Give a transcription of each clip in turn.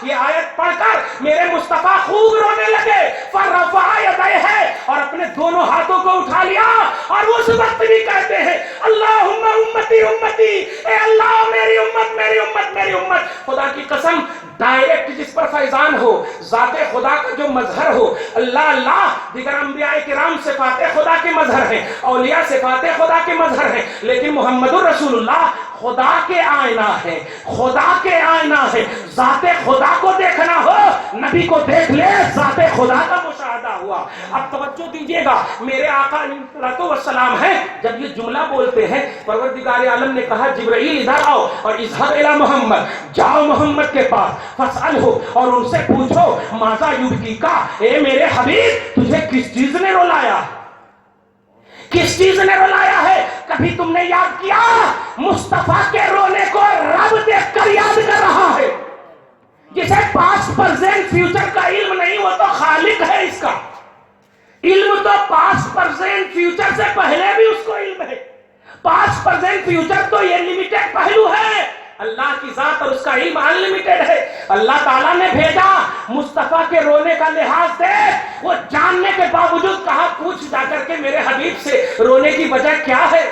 یہ آیت پڑھ کر میرے مصطفیٰ خوب رونے لگے. فرفع یدیہ، اور اپنے دونوں ہاتھوں کو اٹھا لیا اور اس وقت بھی کہتے ہیں اللہم امتی امتی، اے اللہ میری امت میری امت میری امت. خدا کی قسم ڈائریکٹ جس پر فیضان ہو، ذات خدا کا جو مظہر ہو، اللہ اللہ. دیگر انبیاء کرام صفات خدا کے مظہر ہیں، اولیاء صفات خدا کے مظہر ہیں، لیکن محمد الرسول اللہ خدا کے آئینہ ہے، خدا کے آئینہ ہے. ذات خدا کو دیکھنا ہو، نبی کو دیکھ لے، ذات خدا کا مشاہدہ ہوا. اب توجہ دیجئے گا، میرے آقا علیہ السلام ہیں جب یہ جملہ بولتے ہیں، پروردگار عالم نے کہا جبرائیل ادھر آؤ اور اذهب الی محمد، جاؤ محمد کے پاس، فاسألہ، اور ان سے پوچھو ماذا یبکیکا، اے میرے حبیب تجھے کس چیز نے رلایا، کس چیز نے رلایا ہے؟ کبھی تم نے یاد کیا مصطفیٰ کے رونے کو رب دیکھ کر یاد کر رہا ہے. جسے پاسٹ پرزینٹ فیوچر کا علم نہیں، وہ تو خالق ہے اس کا. علم تو پاسٹ پرزینٹ فیوچر سے پہلے بھی اس کو علم ہے. پاسٹ پرزینٹ فیوچر تو یہ لمیٹڈ پہلو ہے، اللہ کی ذات اور اس کا علم انلمیٹڈ ہے. اللہ تعالیٰ نے بھیجا مصطفیٰ کے رونے کا لحاظ دے، وہ جاننے کے باوجود کہا پوچھ جا کر کے میرے حبیب سے رونے کی وجہ کیا ہے،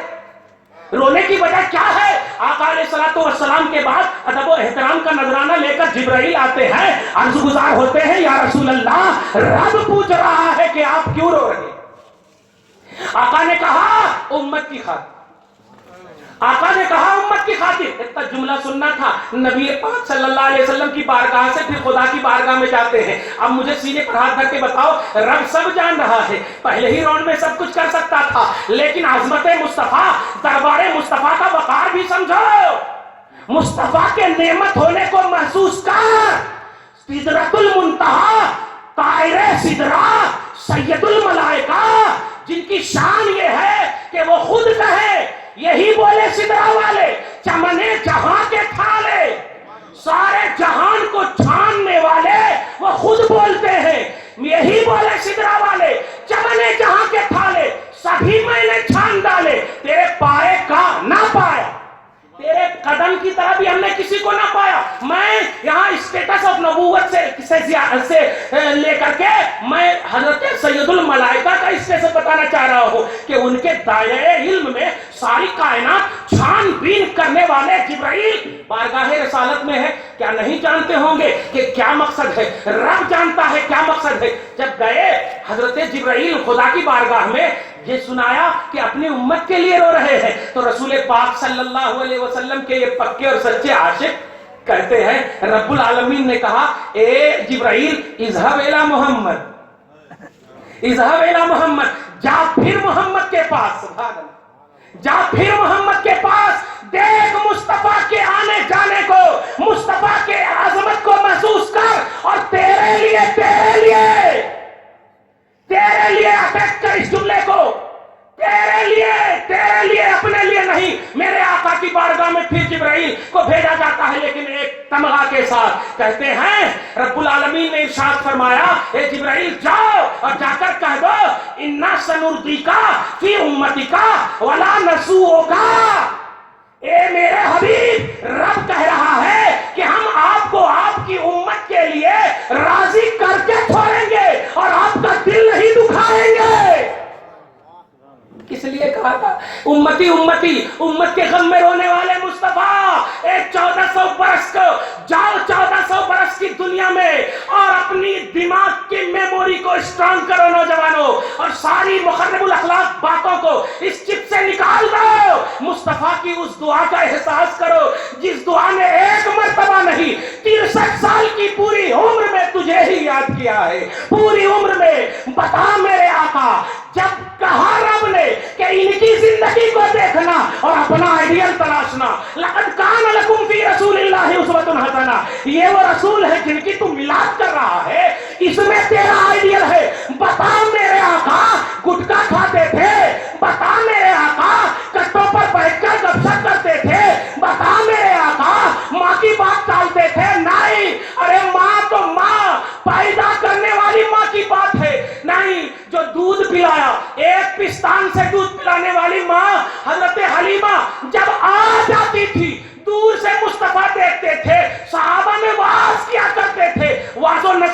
رونے کی وجہ کیا ہے. آقا علیہ السلام کے بعد ادب و احترام کا نذرانہ لے کر جبرائیل آتے ہیں، عرض گزار ہوتے ہیں یا رسول اللہ رب پوچھ رہا ہے کہ آپ کیوں رو رہے. آقا نے کہا امت کی خاطر، آقا نے کہا امت کی خاطر. اتنا جملہ سننا تھا. نبی پاک صلی اللہ علیہ وسلم کی بارگاہ سے پھر خدا کی بارگاہ میں جاتے ہیں. اب مجھے سینے پر ہاتھ دھر کے بتاؤ، رب سب جان رہا ہے، پہلے ہی راؤنڈ میں سب کچھ کر سکتا تھا، لیکن عظمت مصطفیٰ، دربار مصطفیٰ کا وقار بھی سمجھو. مصطفیٰ کے نعمت ہونے کو محسوس کر. سدرۃ المنتہا، طائر سدرہ، سید الملائکہ، جن کی شان یہ ہے کہ وہ خود کہے، یہی بولے سدرہ والے، چمنے جہاں کے تھالے، سارے جہان کو چھاننے والے وہ خود بولتے ہیں. یہی بولے سدرہ والے، چمنے جہاں کے تھالے سبھی میں نے چھان ڈالے، تیرے پائے کا نہ پایا، تیرے قدم کی طرح بھی ہم نے کسی کو نہ پایا. میں یہاں اسٹیٹس آف نبوت سے لے کر کے میں حضرت سید الملائکہ کا اس سے بتانا چاہ رہا ہوں کہ ان کے دائرے علم میں ساری کائنات چھان بین کرنے والے جبرائیل بارگاہ رسالت میں ہے. کیا نہیں جانتے ہوں گے کہ کیا مقصد ہے؟ رب جانتا ہے کیا مقصد ہے. جب گئے حضرت جبرائیل خدا کی بارگاہ میں، یہ سنایا کہ اپنی امت کے لیے رو رہے ہیں، تو رسول پاک صلی اللہ علیہ وسلم کے یہ پکے اور سچے عاشق کہتے ہیں رب العالمین نے کہا اے جبرائیل اذهب الی محمد، اذهب الی محمد، جا پھر محمد کے پاس، سبحان اللہ، جا پھر محمد کے پاس، دیکھ مصطفیٰ کے آنے جانے کو، مصطفیٰ کے عظمت کو محسوس کر، اور تیرے لیے تیرے لیے تیرے لیے اٹیک کر اس جملے کو، تیرے لیے اپنے لیے نہیں. میرے آقا کی بارگاہ میں پھر جبرائیل کو بھیجا جاتا ہے، لیکن ایک تمغہ کے ساتھ. کہتے ہیں رب العالمین نے ارشاد فرمایا اے جبرائیل جاؤ اور جا کر کہہ دو انا سنردیکا فی امتکا ولا نسوءکا. اے میرے حبیب، رب کہہ رہا ہے کہ ہم آپ کو آپ کی امت کے لیے راضی کر کے چھوڑیں گے اور آپ کا دل نہیں دکھائیں گے. کس لیے کہا تھا امتی امتی، امت کے غم میں رونے والے مصطفیٰ. ایک 1400 برس کو جاؤ، 1400 برس کی دنیا میں، اور اپنی دماغ کی میموری کو اسٹرانگ کرو نوجوانوں، اور ساری مخرب الاخلاق باتوں کو اس چپ سے نکال دو. مصطفیٰ کی اس دعا کا احساس کرو جس دعا نے ایک مرتبہ نہیں 63 سال کی پوری عمر میں تجھے ہی یاد کیا ہے. پوری عمر میں بتا میرے آقا، جب کہا رب نے کہ ان کی زندگی کو دیکھنا اور اپنا آئیڈیل تلاشنا، لقد کان لکم فی رسول اللہ اسوۃ حسنہ، یہ وہ رسول ہے جن کی تم میلاد کر رہا ہے، اس میں تیرا آئیڈیل ہے. بتا میرے آقا گٹکا کھاتے تھے، بتا میرے آقا کٹوں پر بیٹھ کر گپ شپ کرتے تھے، بتا میرے آقا ماں کی بات ٹالتے تھے. نہیں، ارے ماں تو ماں، پیدا کرنے والی ماں کی بات ہے. نہیں، جو دودھ پلایا، ایک پستان سے دودھ پلانے والی ماں حضرت حلیمہ جب آ جاتی تھی، دور سے مصطفیٰ دیکھتے تھے، صحابہ میں واز کیا کرتے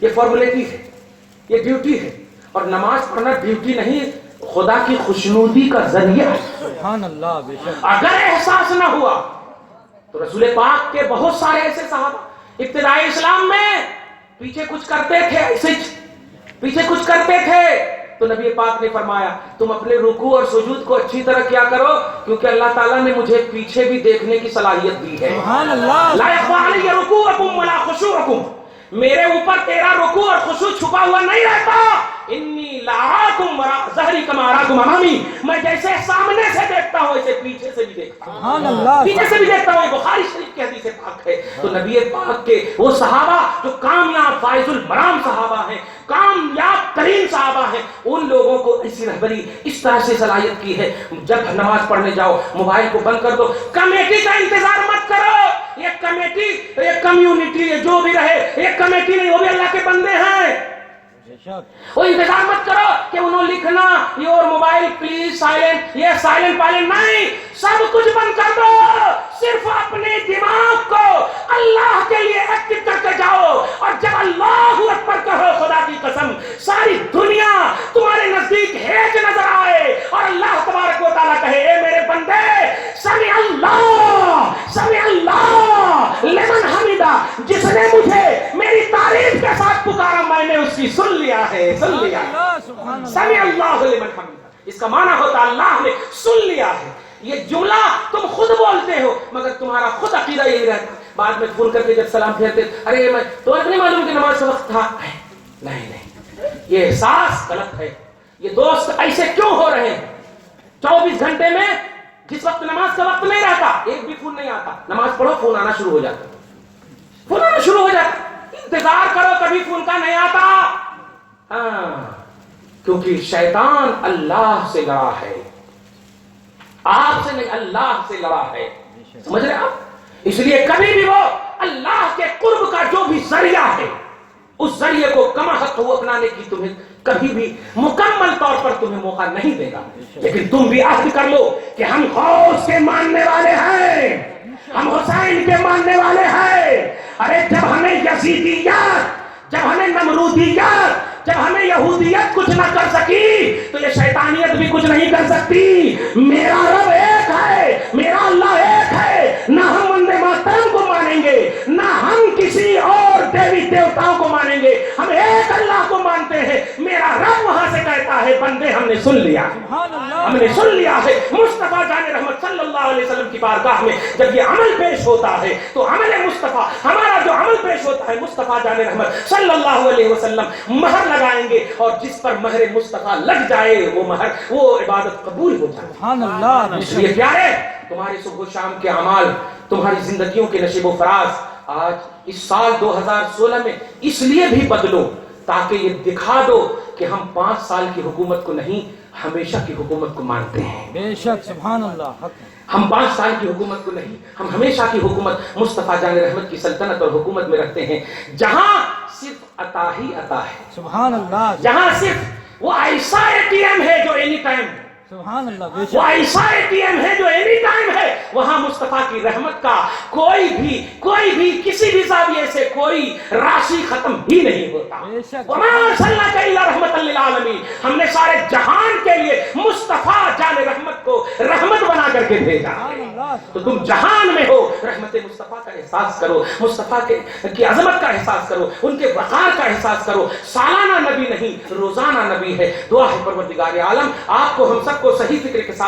یہ فارمیلٹی ہے، یہ ڈیوٹی ہے، اور نماز پڑھنا ڈیوٹی نہیں، خدا کی خوشنودی کا ذریعہ ہے۔ سبحان اللہ، بے شک اگر احساس نہ ہوا تو رسول پاک کے بہت سارے ایسے صحابہ ابتدائی اسلام میں پیچھے کچھ کرتے تھے، ایسے پیچھے کچھ کرتے تھے، تو نبی پاک نے فرمایا تم اپنے رکوع اور سجود کو اچھی طرح کیا کرو، کیونکہ اللہ تعالیٰ نے مجھے پیچھے بھی دیکھنے کی صلاحیت دی ہے۔ سبحان اللہ، لا يخفى علی رکوعکم ولا خشوعکم، میرے اوپر تیرا رکوع اور خشوع چھپا ہوا نہیں رہتا۔ انی لاراکم وراء ظہری کما اراکم امامی، میں جیسے سامنے سے دیکھتا ہوں ایسے پیچھے سے بھی دیکھتا ہوں، سبحان اللہ، پیچھے سے بھی دیکھتا ہوں۔ بخاری شریف کی حدیث پاک ہے۔ تو نبی پاک کے وہ صحابہ جو کامیاب فائز المرام صحابہ ہیں، کامیاب ترین صحابہ ہیں، ان لوگوں کو ایسی رہبری اس طرح سے صلاحیت کی ہے، جب نماز پڑھنے جاؤ موبائل کو بند کر دو، کمیٹی کا انتظار مت کرو، یہ کمیٹی، یہ کمیونٹی، یہ جو بھی رہے، یہ کمیٹی نہیں، وہ بھی اللہ کے بندے ہیں۔ بے شک وہ انتظار مت کرو کہ انہوں لکھنا یور موبائل پلیز سائلنٹ، یہ سائلنٹ پائلنٹ نہیں، سب کچھ بند کر دو، صرف اپنے دماغ کو اللہ کے لیے ایکٹیو کر کے جاؤ، اور جب اللہ اکبر کہو خدا کی قسم ساری دنیا تمہارے نزدیک ہیچ نظر آئے، اور اللہ تبارک و تعالیٰ کہے اے میرے بندے سمع اللہ لمن حمیدہ، جس نے مجھے میری تعریف کے ساتھ پکارا میں نے اس کی سن لیا ہے، سن لیا ہے۔ سبحان اللہ، سمع اللہ لمن حمیدہ، اس کا معنی ہوتا اللہ نے سن لیا ہے۔ یہ جملہ تم خود بولتے ہو مگر تمہارا خود عقیدہ یہی رہتا، بعد میں فون کر کے جب سلام پھیرتے ارے میں تو نہیں معلوم کہ نماز کا وقت تھا، نہیں، یہ احساس غلط ہے۔ یہ دوست ایسے کیوں ہو رہے ہیں؟ 24 گھنٹے میں جس وقت نماز کا وقت نہیں رہتا ایک بھی فون نہیں آتا، نماز پڑھو فون آنا شروع ہو جاتا، فون آنا شروع ہو جاتا، انتظار کرو کبھی فون کا نہیں آتا۔ ہاں، کیونکہ شیطان اللہ سے لڑا ہے، آپ سے نہیں، اللہ سے لڑا ہے، سمجھ رہے آپ؟ اس لیے کبھی بھی وہ اللہ کے قرب کا جو بھی ذریعہ ہے اس ذریعے کو کما حق وہ اپنانے کی تمہیں کبھی بھی مکمل طور پر تمہیں موقع نہیں دے گا، لیکن تم بھی عہد کر لو کہ ہم غوث کے ماننے والے ہیں، ہم حسین کے ماننے والے ہیں۔ ارے جب ہمیں یزیدیت، جب ہمیں نمرودیت، جب ہمیں یہودیت کچھ نہ کر سکی تو یہ شیطانیت بھی کچھ نہیں کر سکتی۔ میرا رب ایک ہے، میرا اللہ ایک ہے، نہ ہم وندے ماترم کو مانیں گے، نہ ہم کسی اور دیوی دیوتاؤں کو مانیں گے، ہم ایک اللہ کو مانتے ہیں۔ میرا رب وہاں سے کہتا ہے بندے ہم نے سن لیا، سبحان اللہ، ہم نے سن لیا ہے۔ مصطفیٰ جان رحمت صلی اللہ علیہ وسلم کی بارگاہ میں جب یہ عمل پیش ہوتا ہے تو عمل مصطفیٰ، ہمارا جو عمل پیش ہوتا ہے مصطفیٰ جان رحمت صلی اللہ علیہ وسلم مہر لگائیں گے، اور جس پر مہر مصطفیٰ لگ جائے وہ مہر، وہ عبادت قبول ہو جائے۔ سبحان اللہ، اس لیے پیارے تمہاری صبح و شام کے اعمال، تمہاری زندگیوں کے نشیب و فراز آج اس سال 2016 میں اس لیے بھی بدلو تاکہ یہ دکھا دو کہ ہم 5 سال کی حکومت کو نہیں ہمیشہ کی حکومت کو مانتے ہیں۔ بے شک، سبحان اللہ، حق ہے۔ ہم 5 سال کی حکومت کو نہیں، ہم ہمیشہ کی حکومت مصطفیٰ جان رحمت کی سلطنت اور حکومت میں رکھتے ہیں، جہاں صرف عطا ہی عطا ہے، سبحان اللہ، جہاں صرف وہ ایسا ATM ہے جو اینی ٹائم، سبحان اللہ، بے وہ شک، ایسا ATM ہے جو اینی ٹائم ہے، وہاں مصطفیٰ کی رحمت کا کوئی بھی کسی بھی زاویے سے کوئی راشی ختم ہی نہیں ہوتا۔ بے شک، وَمَا أَرْسَلْنَاكَ إِلَّا رَحْمَةً لِّلْعَالَمِينَ، ہم نے سارے جہان کے لیے مصطفیٰ جان رحمت کو رحمت بنا کر کے بھیجا ہے۔ سبحان اللہ، تو تم جہان میں ہو رحمت مصطفیٰ کا احساس کرو، مصطفیٰ کی عظمت کا احساس کرو، ان کے وقار کا احساس کرو۔ سالانہ نبی نہیں، روزانہ نبی ہے۔ دعا ہے پروردگار عالم آپ کو ہم سب کو صحیح فکر کے ساتھ